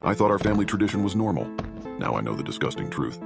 I thought our family tradition was normal. Now I know the disgusting truth.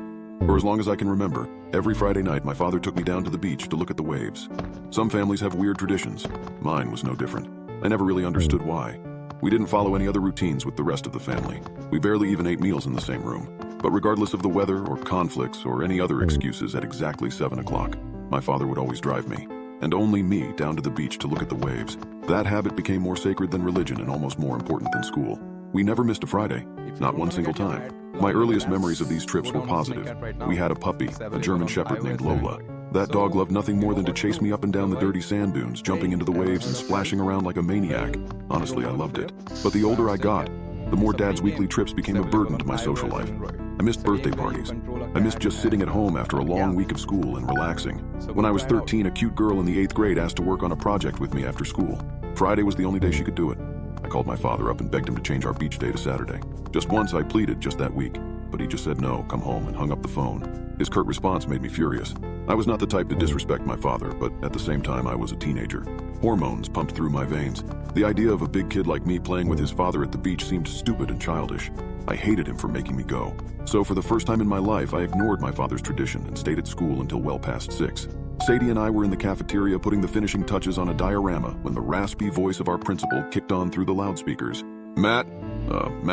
For as long as I can remember, every Friday night my father took me down to the beach to look at the waves. Some families have weird traditions. Mine was no different. I never really understood why. We didn't follow any other routines with the rest of the family. We barely even ate meals in the same room. But regardless of the weather or conflicts or any other excuses, at exactly 7 o'clock, my father would always drive me, and only me, down to the beach to look at the waves. That habit became more sacred than religion and almost more important than school. We never missed a Friday, not one single time. My earliest memories of these trips were positive. We had a puppy, a German Shepherd named Lola. That dog loved nothing more than to chase me up and down the dirty sand dunes, jumping into the waves and splashing around like a maniac. Honestly, I loved it. But the older I got, the more Dad's weekly trips became a burden to my social life. I missed birthday parties. I missed just sitting at home after a long week of school and relaxing. When I was 13, a cute girl in the 8th grade asked to work on a project with me after school. Friday was the only day she could do it. I called my father up and begged him to change our beach day to Saturday. Just once I pleaded just that week, but he just said no, come home, and hung up the phone. His curt response made me furious. I was not the type to disrespect my father, but at the same time I was a teenager. Hormones pumped through my veins. The idea of a big kid like me playing with his father at the beach seemed stupid and childish. I hated him for making me go. So for the first time in my life, I ignored my father's tradition and stayed at school until well past 6. Sadie and I were in the cafeteria putting the finishing touches on a diorama when the raspy voice of our principal kicked on through the loudspeakers. Matt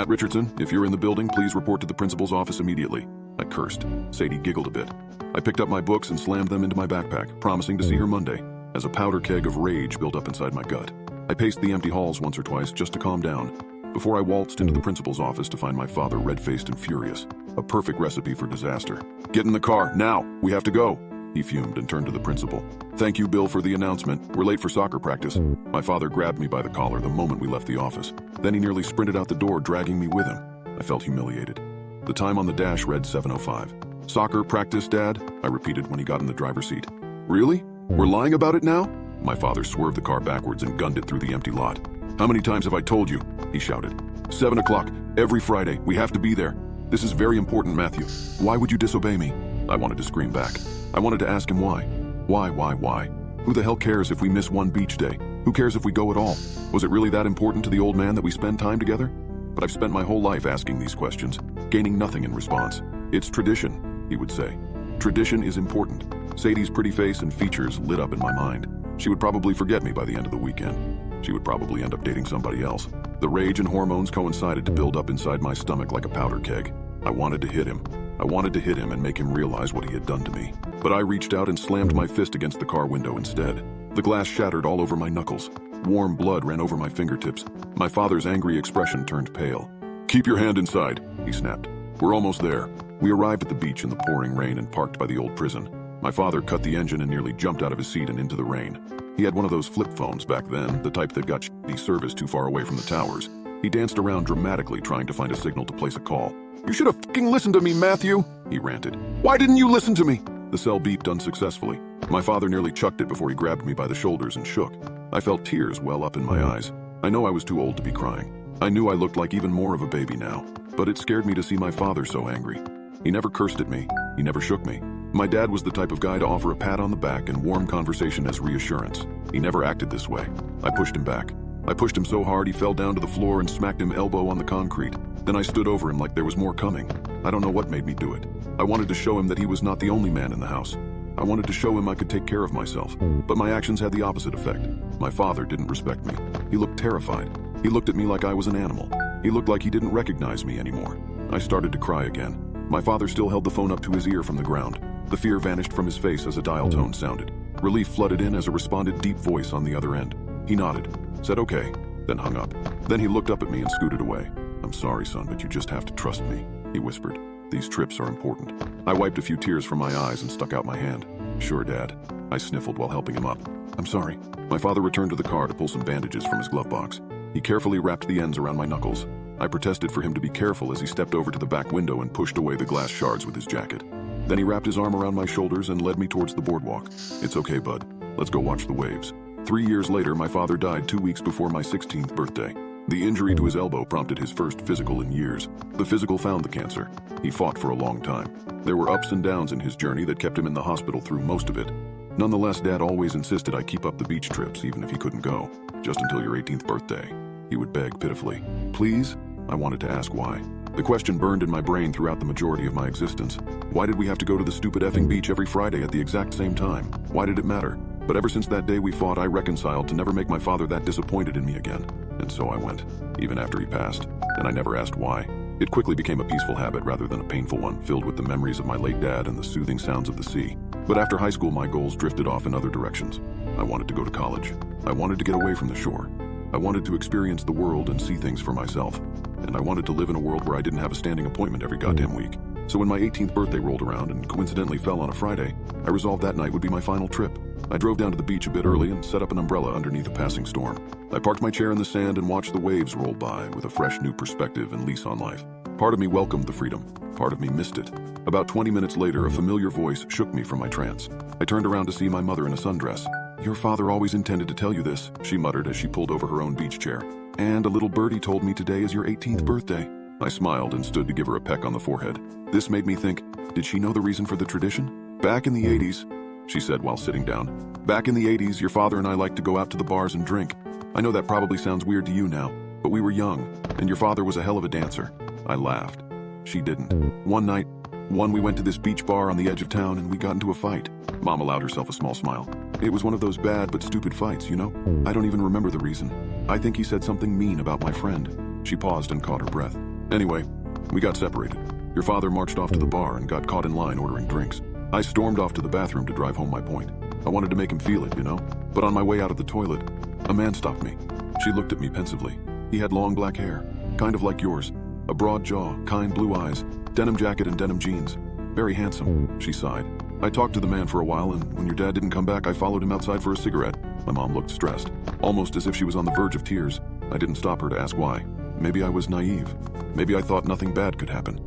Richardson, if you're in the building, please report to the principal's office immediately. I cursed. Sadie giggled a bit. I picked up my books and slammed them into my backpack, promising to see her Monday, as a powder keg of rage built up inside my gut. I paced the empty halls once or twice just to calm down, before I waltzed into the principal's office to find my father red-faced and furious. A perfect recipe for disaster. Get in the car, now! We have to go! He fumed and turned to the principal. Thank you, Bill, for the announcement. We're late for soccer practice. My father grabbed me by the collar the moment we left the office. Then he nearly sprinted out the door, dragging me with him. I felt humiliated. The time on the dash read 7:05. Soccer practice, Dad? I repeated when he got in the driver's seat. Really? We're lying about it now? My father swerved the car backwards and gunned it through the empty lot. How many times have I told you? He shouted. 7 o'clock, every Friday. We have to be there. This is very important, Matthew. Why would you disobey me? I wanted to scream back. I wanted to ask him why. Why? Who the hell cares if we miss one beach day? Who cares if we go at all? Was it really that important to the old man that we spend time together? But I've spent my whole life asking these questions, gaining nothing in response. It's tradition, he would say. Tradition is important. Sadie's pretty face and features lit up in my mind. She would probably forget me by the end of the weekend. She would probably end up dating somebody else. The rage and hormones coincided to build up inside my stomach like a powder keg. I wanted to hit him. I wanted to hit him and make him realize what he had done to me. But I reached out and slammed my fist against the car window instead. The glass shattered all over my knuckles. Warm blood ran over my fingertips. My father's angry expression turned pale. Keep your hand inside, he snapped. We're almost there. We arrived at the beach in the pouring rain and parked by the old prison. My father cut the engine and nearly jumped out of his seat and into the rain. He had one of those flip phones back then, the type that got shitty service too far away from the towers. He danced around dramatically trying to find a signal to place a call. You should have fucking listened to me, Matthew, he ranted. Why didn't you listen to me? The cell beeped unsuccessfully. My father nearly chucked it before he grabbed me by the shoulders and shook. I felt tears well up in my eyes. I know I was too old to be crying. I knew I looked like even more of a baby now, but it scared me to see my father so angry. He never cursed at me. He never shook me. My dad was the type of guy to offer a pat on the back and warm conversation as reassurance. He never acted this way. I pushed him back. I pushed him so hard he fell down to the floor and smacked him elbow on the concrete. Then I stood over him like there was more coming. I don't know what made me do it. I wanted to show him that he was not the only man in the house. I wanted to show him I could take care of myself. But my actions had the opposite effect. My father didn't respect me. He looked terrified. He looked at me like I was an animal. He looked like he didn't recognize me anymore. I started to cry again. My father still held the phone up to his ear from the ground. The fear vanished from his face as a dial tone sounded. Relief flooded in as a responded deep voice on the other end. He nodded, said okay, then hung up. Then he looked up at me and scooted away. I'm sorry, son, but you just have to trust me, he whispered. These trips are important. I wiped a few tears from my eyes and stuck out my hand. Sure, Dad. I sniffled while helping him up. I'm sorry. My father returned to the car to pull some bandages from his glove box. He carefully wrapped the ends around my knuckles. I protested for him to be careful as he stepped over to the back window and pushed away the glass shards with his jacket. Then he wrapped his arm around my shoulders and led me towards the boardwalk. It's okay, bud. Let's go watch the waves. 3 years later, my father died 2 weeks before my 16th birthday. The injury to his elbow prompted his first physical in years. The physical found the cancer. He fought for a long time. There were ups and downs in his journey that kept him in the hospital through most of it. Nonetheless, Dad always insisted I keep up the beach trips even if he couldn't go. Just until your 18th birthday, he would beg pitifully. Please? I wanted to ask why. The question burned in my brain throughout the majority of my existence. Why did we have to go to the stupid effing beach every Friday at the exact same time? Why did it matter? But ever since that day we fought, I reconciled to never make my father that disappointed in me again. And so I went, even after he passed, and I never asked why. It quickly became a peaceful habit rather than a painful one, filled with the memories of my late dad and the soothing sounds of the sea. But after high school, my goals drifted off in other directions. I wanted to go to college. I wanted to get away from the shore. I wanted to experience the world and see things for myself. And I wanted to live in a world where I didn't have a standing appointment every goddamn week. So when my 18th birthday rolled around and coincidentally fell on a Friday, I resolved that night would be my final trip. I drove down to the beach a bit early and set up an umbrella underneath a passing storm. I parked my chair in the sand and watched the waves roll by with a fresh new perspective and lease on life. Part of me welcomed the freedom. Part of me missed it. About 20 minutes later, a familiar voice shook me from my trance. I turned around to see my mother in a sundress. "Your father always intended to tell you this," she muttered as she pulled over her own beach chair. "And a little birdie told me today is your 18th birthday." I smiled and stood to give her a peck on the forehead. This made me think, did she know the reason for the tradition? "Back in the 80s, she said while sitting down. "Back in the 80s, your father and I liked to go out to the bars and drink. I know that probably sounds weird to you now, but we were young, and your father was a hell of a dancer." I laughed. She didn't. One night, we went to this beach bar on the edge of town and we got into a fight. Mom allowed herself a small smile. "It was one of those bad but stupid fights, you know? I don't even remember the reason. I think he said something mean about my friend." She paused and caught her breath. "Anyway, we got separated. Your father marched off to the bar and got caught in line ordering drinks. I stormed off to the bathroom to drive home my point. I wanted to make him feel it, you know? But on my way out of the toilet, a man stopped me." She looked at me pensively. He had long black hair, kind of like yours. A broad jaw, kind blue eyes, denim jacket and denim jeans. "Very handsome," she sighed. "I talked to the man for a while, and when your dad didn't come back, I followed him outside for a cigarette." My mom looked stressed, almost as if she was on the verge of tears. I didn't stop her to ask why. Maybe I was naive. Maybe I thought nothing bad could happen.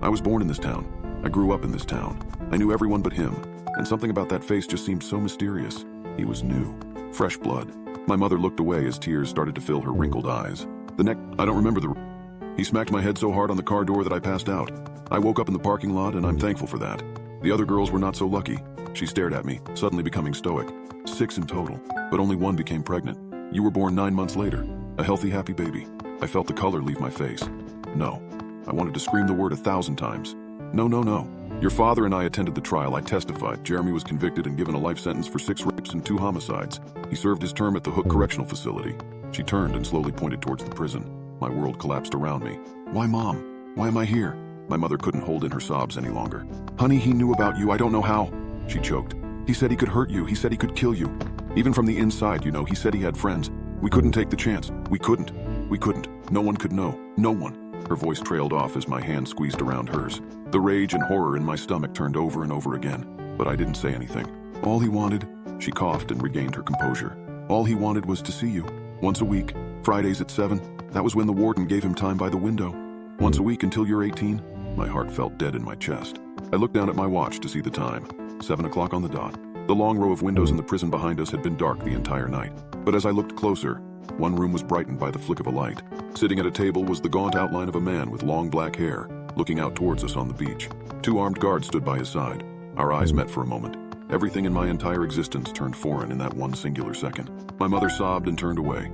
I was born in this town. I grew up in this town. I knew everyone but him, and something about that face just seemed so mysterious. He was new. Fresh blood. My mother looked away as tears started to fill her wrinkled eyes. I don't remember the... He smacked my head so hard on the car door that I passed out. I woke up in the parking lot, and I'm thankful for that. The other girls were not so lucky. She stared at me, suddenly becoming stoic. 6 in total, but only 1 became pregnant. You were born 9 months later. A healthy, happy baby. I felt the color leave my face. No. I wanted to scream the word 1,000 times. No, no, no. Your father and I attended the trial. I testified. Jeremy was convicted and given a life sentence for 6 rapes and 2 homicides. He served his term at the Hook Correctional Facility. She turned and slowly pointed towards the prison. My world collapsed around me. "Why, Mom? Why am I here?" My mother couldn't hold in her sobs any longer. "Honey, he knew about you. I don't know how." She choked. "He said he could hurt you. He said he could kill you. Even from the inside, you know, he said he had friends. We couldn't take the chance. We couldn't. No one could know. No one." Her voice trailed off as my hand squeezed around hers. The rage and horror in my stomach turned over and over again, but I didn't say anything. "All he wanted," she coughed and regained her composure. "All he wanted was to see you. Once a week, Fridays at 7. That was when the warden gave him time by the window. Once a week until you're 18. My heart felt dead in my chest. I looked down at my watch to see the time. 7 o'clock on the dot. The long row of windows in the prison behind us had been dark the entire night. But as I looked closer, one room was brightened by the flick of a light. Sitting at a table was the gaunt outline of a man with long black hair, looking out towards us on the beach. 2 armed guards stood by his side. Our eyes met for a moment. Everything in my entire existence turned foreign in that one singular second. My mother sobbed and turned away.